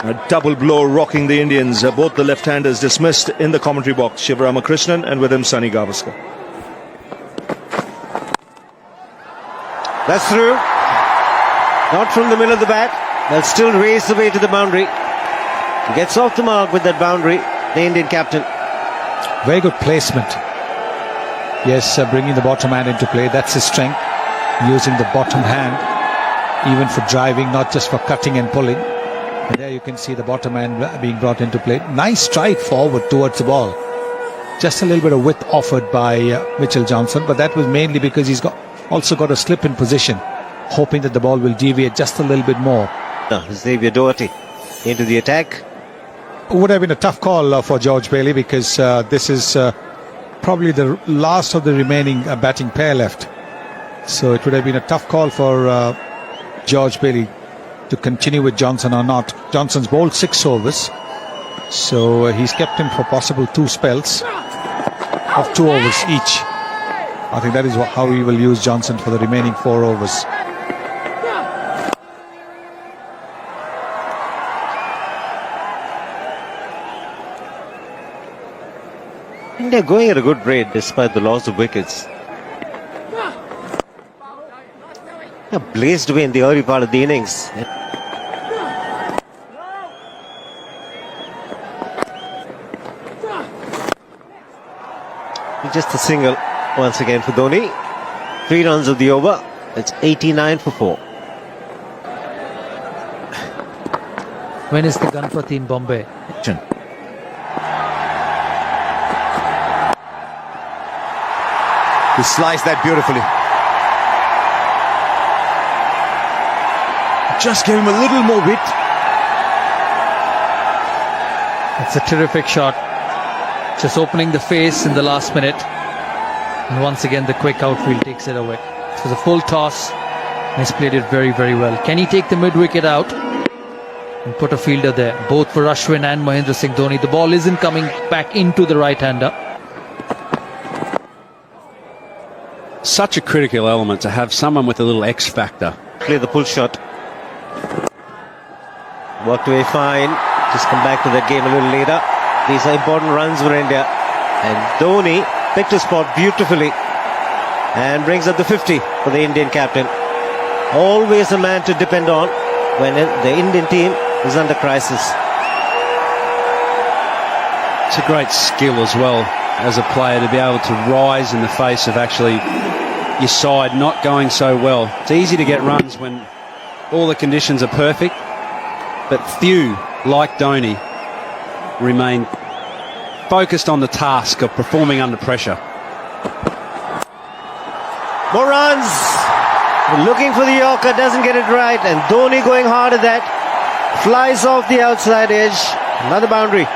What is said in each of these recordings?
A double blow rocking the Indians. Both the left-handers dismissed in the commentary box. Shivaramakrishnan and with him Sunny Gavaskar. That's through. Not from the middle of the bat. They'll still race away to the boundary. Gets off the mark with that boundary, the Indian captain. Very good placement. Yes, bringing the bottom hand into play. That's his strength. Using the bottom hand, even for driving, not just for cutting and pulling. And there you can see the bottom hand being brought into play. Nice stride forward towards the ball. Just a little bit of width offered by Mitchell Johnson, but that was mainly because he's also got a slip in position, hoping that the ball will deviate just a little bit more. Xavier Doherty into the attack. It would have been a tough call for George Bailey, because this is probably the last of the remaining batting pair left. So it would have been a tough call for George Bailey to continue with Johnson or not. Johnson's bowled 6 overs, so he's kept him for possible 2 spells of 2 overs each. I think that is how he will use Johnson for the remaining 4 overs. India going at a good rate despite the loss of wickets. Blazed away in the early part of the innings. Just a single once again for Dhoni. 3 runs of the over. It's 89 for 4. When is the Ganpati in Bombay? He sliced that beautifully. Just gave him a little more width. It's a terrific shot. Just opening the face in the last minute. And once again the quick outfield takes it away. It was a full toss. He's played it very, very well. Can he take the mid-wicket out and put a fielder there? Both for Ashwin and Mahendra Singh Dhoni. The ball isn't coming back into the right-hander. Such a critical element to have someone with a little X factor. Play the pull shot. Worked away fine. Just come back to that game a little later. These are important runs for India. And Dhoni picked his spot beautifully and brings up the 50 for the Indian captain. Always a man to depend on when the Indian team is under crisis. It's a great skill as well as a player to be able to rise in the face of actually your side not going so well. It's easy to get runs when all the conditions are perfect, but few, like Dhoni, remain focused on the task of performing under pressure. More runs. Looking for the Yorker, doesn't get it right, and Dhoni going hard at that. Flies off the outside edge. Another boundary.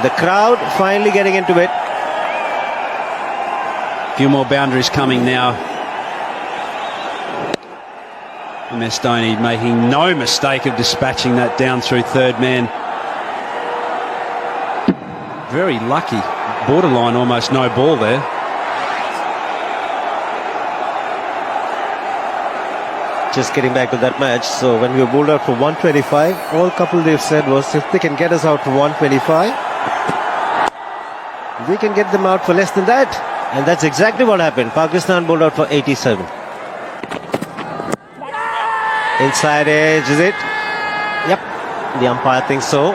The crowd finally getting into it. A few more boundaries coming now. MS Dhoni making no mistake of dispatching that down through third man. Very lucky. Borderline almost no ball there. Just getting back to that match. So when we were bowled out for 125, all couple they've said was if they can get us out for 125, we can get them out for less than that. And that's exactly what happened. Pakistan bowled out for 87. Inside edge, is it? Yep. The umpire thinks so.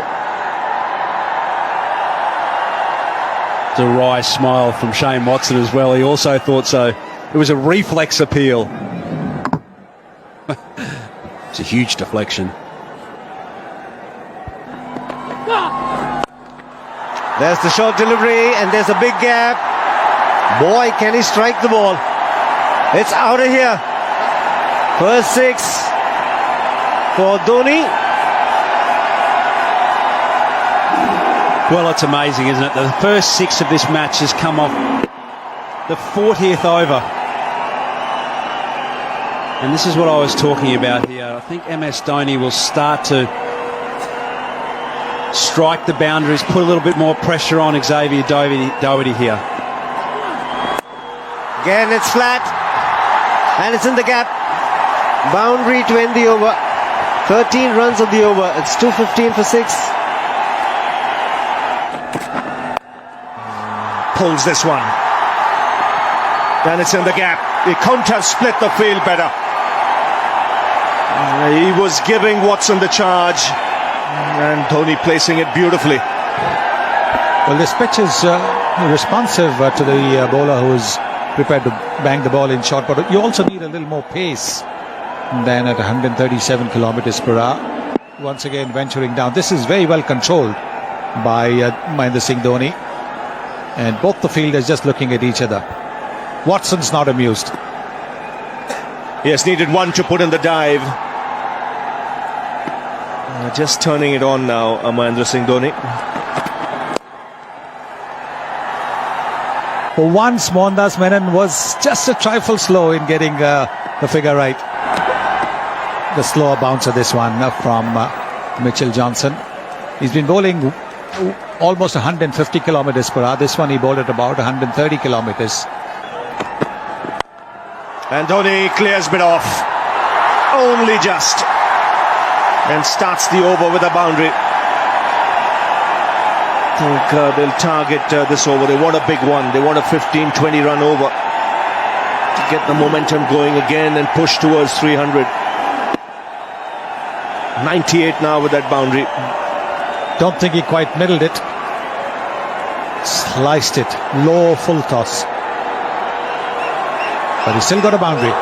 It's a wry smile from Shane Watson as well. He also thought so. It was a reflex appeal. It's a huge deflection. There's the short delivery, and there's a big gap. Boy, can he strike the ball. It's out of here. First 6 for Dhoni. Well, it's amazing, isn't it? The first 6 of this match has come off the 40th over. And this is what I was talking about here. I think MS Dhoni will start to strike the boundaries, put a little bit more pressure on Xavier Doherty here. Again, it's flat. And it's in the gap. Boundary to end the over. 13 runs on the over. It's 215 for 6. Pulls this one. Then it's in the gap. He couldn't have split the field better. He was giving Watson the charge, and Dhoni placing it beautifully. Well, this pitch is responsive to the bowler who is prepared to bang the ball in short, but you also need a little more pace than at 137 kilometers per hour. Once again venturing down. This is very well controlled by Mahendra Singh Dhoni, and both the fielders just looking at each other. Watson's not amused. Yes, needed one to put in the dive. Just turning it on now, Mahendra Singh Dhoni. For once, Mohandas Menon was just a trifle slow in getting the figure right. The slower bouncer, this one from Mitchell Johnson. He's been bowling almost 150 kilometers per hour. This one he bowled at about 130 kilometers. And Dhoni clears it off. Only just. And starts the over with a boundary. I think they'll target this over. They want a big one. They want a 15-20 run over to get the momentum going again and push towards 300. 98 now with that boundary. Don't think he quite middled it. Sliced it. Low full toss. But he's still got a boundary.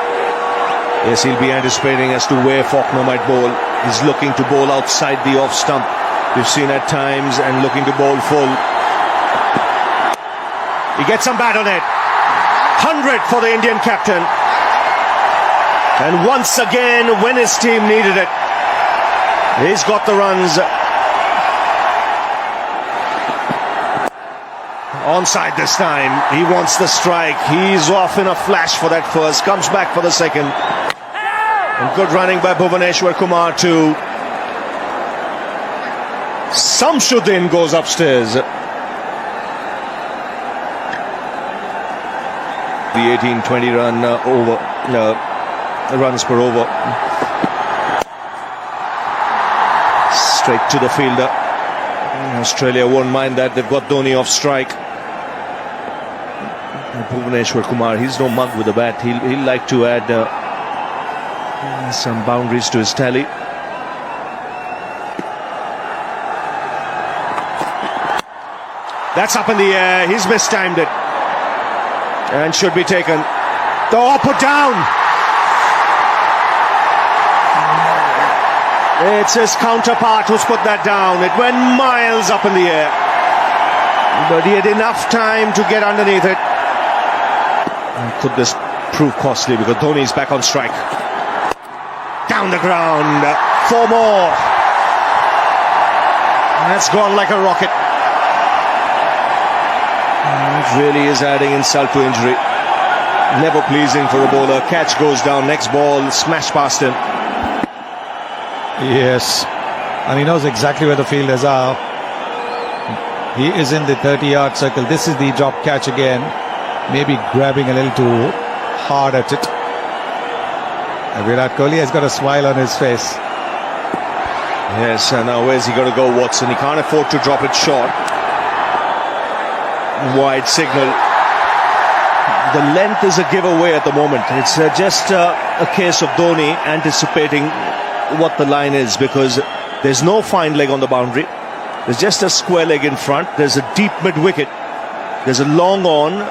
Yes, he'll be anticipating as to where Faulkner might bowl. He's looking to bowl outside the off stump. We've seen at times, and looking to bowl full. He gets some bat on it. 100 for the Indian captain. And once again, when his team needed it, he's got the runs. Onside this time. He wants the strike. He's off in a flash for that first. Comes back for the second. And good running by Bhuvaneshwar Kumar too. Samshuddin goes upstairs. The 18-20 run runs per over. Straight to the fielder. Australia won't mind that. They've got Dhoni off strike. Bhuvaneshwar Kumar, he's no mug with the bat. He'll like to add some boundaries to his tally. That's up in the air. He's mistimed it and should be taken. Oh, put down. It's his counterpart who's put that down. It went miles up in the air, but he had enough time to get underneath it. And could this prove costly, because Dhoni is back on strike. Down the ground. 4 more. That's gone like a rocket. It really is adding insult to injury. Never pleasing for a bowler. Catch goes down. Next ball, smash past him. Yes, and he knows exactly where the fielders are. He is in the 30-yard circle. This is the drop catch again. Maybe grabbing a little too hard at it. And Virat Kohli has got a smile on his face. Yes, and now where's he going to go, Watson? He can't afford to drop it short. Wide signal. The length is a giveaway at the moment. It's just a case of Dhoni anticipating what the line is, because there's no fine leg on the boundary. There's just a square leg in front. There's a deep mid-wicket. There's a long on.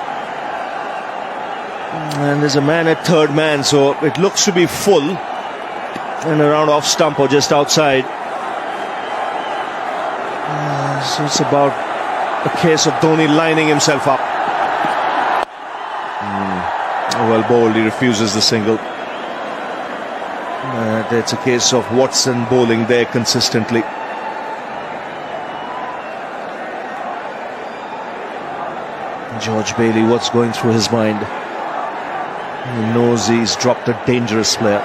And there's a man at third man, so it looks to be full and around off stump or just outside. So it's about a case of Dhoni lining himself up. Well bowled, he refuses the single. It's a case of Watson bowling there consistently. George Bailey, what's going through his mind? He knows he's dropped a dangerous player.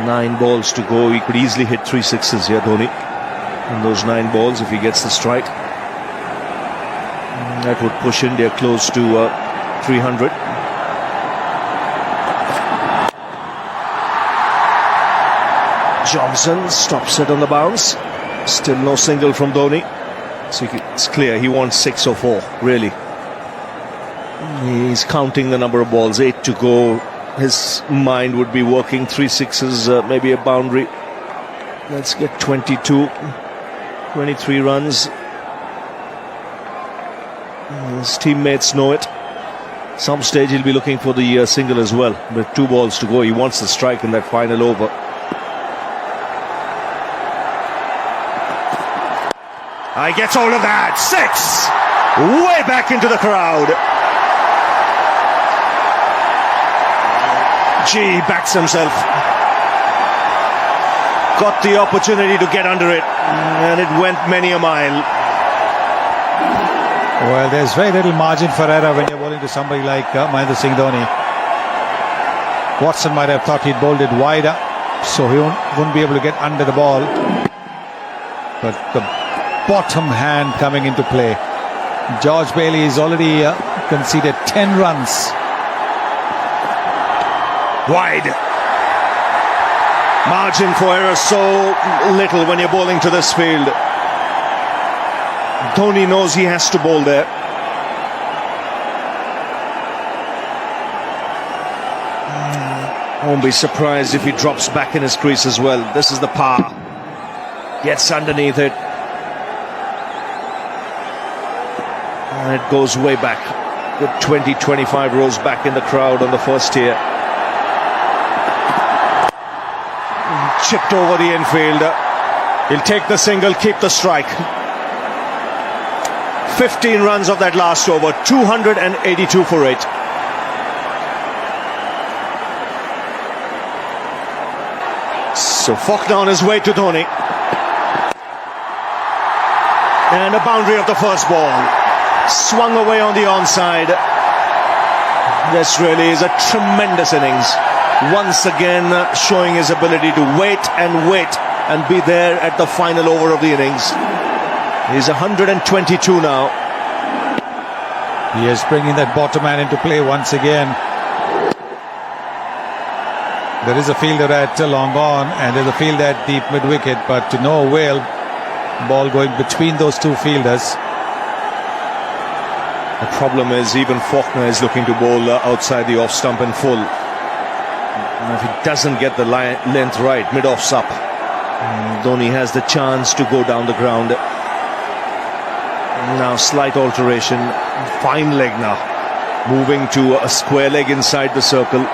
9 balls to go. He could easily hit 3 sixes here, Dhoni. In those 9 balls, if he gets the strike, that would push India close to 300. Johnson stops it on the bounce. Still no single from Dhoni. So it's clear he wants 6 or 4, really. He's counting the number of balls, 8 to go. His mind would be working 3 sixes, maybe a boundary. Let's get 22, 23 runs. His teammates know it. Some stage he'll be looking for the single as well. With 2 balls to go, he wants the strike in that final over. I gets hold of that. 6! Way back into the crowd. G backs himself. Got the opportunity to get under it, and it went many a mile. Well, there's very little margin for error when you're bowling to somebody like Mahendra Singh Dhoni. Watson might have thought he'd bowled it wider, so he wouldn't be able to get under the ball. But the bottom hand coming into play. George Bailey has already conceded 10 runs. Wide. Margin for error so little when you're bowling to this field. Dhoni knows he has to bowl there. Won't be surprised if he drops back in his crease as well. This is the power. Gets underneath it. And it goes way back. Good 20-25 rows back in the crowd on the first tier. Chipped over the infielder. He'll take the single, keep the strike. 15 runs of that last over, 282 for 8. So Faulkner on his way to Dhoni. And a boundary of the first ball. Swung away on the onside. This really is a tremendous innings. Once again showing his ability to wait and be there at the final over of the innings. He's 122 now. He is bringing that bottom man into play once again. There is a fielder at long on and there's a fielder at deep mid-wicket, but to no avail. Ball going between those two fielders. The problem is even Faulkner is looking to bowl outside the off stump in full. And if he doesn't get the length right, mid-offs up, Dhoni has the chance to go down the ground. Now slight alteration, fine leg now, moving to a square leg inside the circle.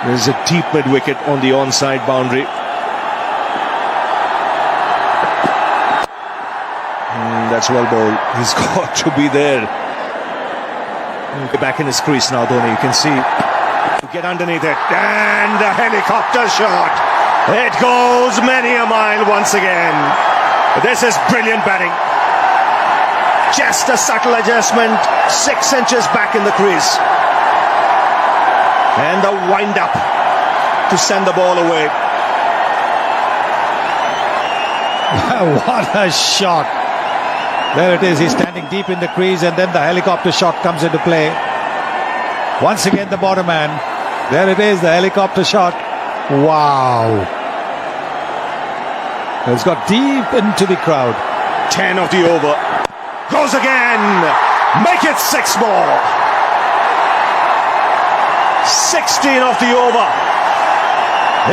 There's a deep mid-wicket on the onside boundary. That's well bowled. He's got to be there. Back in his crease now, Dhoni. You can see. Get underneath it. And a helicopter shot. It goes many a mile once again. This is brilliant batting. Just a subtle adjustment. 6 inches back in the crease. And the wind up to send the ball away. What a shot. There it is. He's standing deep in the crease and then the helicopter shot comes into play. Once again the bottom man. There it is, the helicopter shot. Wow. It's got deep into the crowd. 10 of the over. Goes again. Make it 6 more. 16 of the over.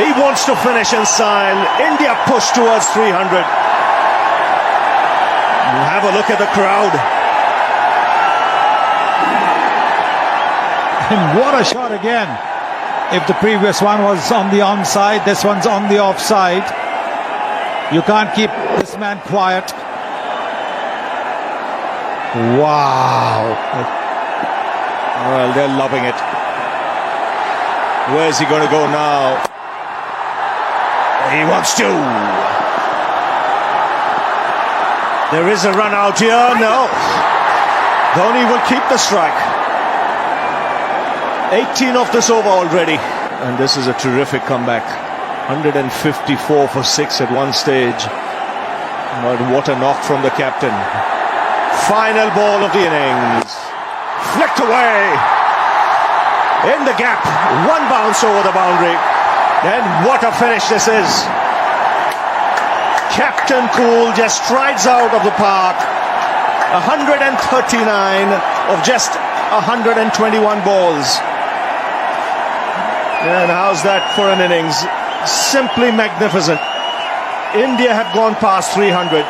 He wants to finish in style. India push towards 300. Have a look at the crowd. And what a shot again. If the previous one was on the onside, this one's on the offside. You can't keep this man quiet. Wow. Well, they're loving it. Where's he going to go now? He wants to. There is a run out here. No. Dhoni will keep the strike. 18 off this over already. And this is a terrific comeback. 154 for 6 at one stage. But what a knock from the captain. Final ball of the innings. Flicked away. In the gap. One bounce over the boundary. And what a finish this is. Captain Cool just strides out of the park. 139 of just 121 balls. And how's that for an innings? Simply magnificent. India have gone past 300.